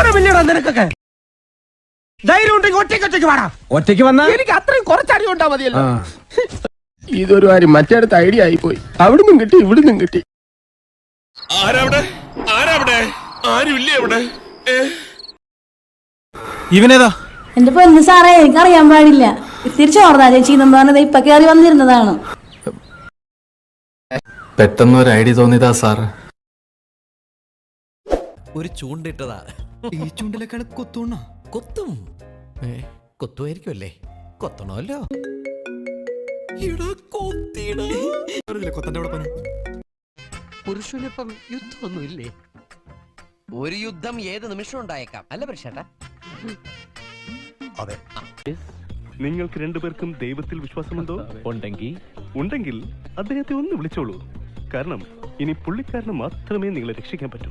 നാണമില്ലടാ നിനക്കൊക്കെ. ധൈര്യം ഉണ്ടെങ്കിൽ ഒറ്റയ്ക്ക് വാടാ. ഒറ്റയ്ക്ക് വന്നാ എനിക്ക് അത്രയും കുറച്ചടി ഉണ്ടാ മതിയല്ലോ. ഇതൊരു കാര്യം മറ്റേടത്ത് ഐഡിയ ആയിപ്പോയി. അവിടുന്നും കിട്ടി ഇവിടുന്നും കിട്ടി. ഇവനേതാ? എന്റെ പൊന്ന് സാറേ, എനിക്കറിയാൻ പാടില്ല. തിരിച്ചോർന്നാ ചേച്ചി എന്ന് പറഞ്ഞത് ഇപ്പൊ കയറി വന്നിരുന്നതാണ്. പെട്ടെന്നൊരു ഐഡിയ തോന്നിയതാ സാറ്. ഒരു ചൂണ്ടിട്ടതാ. ഈ ചൂണ്ടിലേക്കാണ് കൊത്തൂണ. കൊത്തും. കൊത്തുമായിരിക്കും അല്ലേ? കൊത്തണമല്ലോ. പുരുഷനിപ്പം യുദ്ധമൊന്നുമില്ലേ? ഒരു യുദ്ധം ഏത് നിമിഷം ഉണ്ടായേക്കാം, അല്ല പ്രശ്നേട്ടാ? അതെ. നിങ്ങൾക്ക് രണ്ടുപേർക്കും ദൈവത്തിൽ വിശ്വാസമുണ്ടോ? ഉണ്ടെങ്കിൽ അദ്ദേഹത്തെ ഒന്ന് വിളിച്ചോളൂ. കാരണം ഇനി പുള്ളിക്കാരന് മാത്രമേ നിങ്ങളെ രക്ഷിക്കാൻ പറ്റൂ.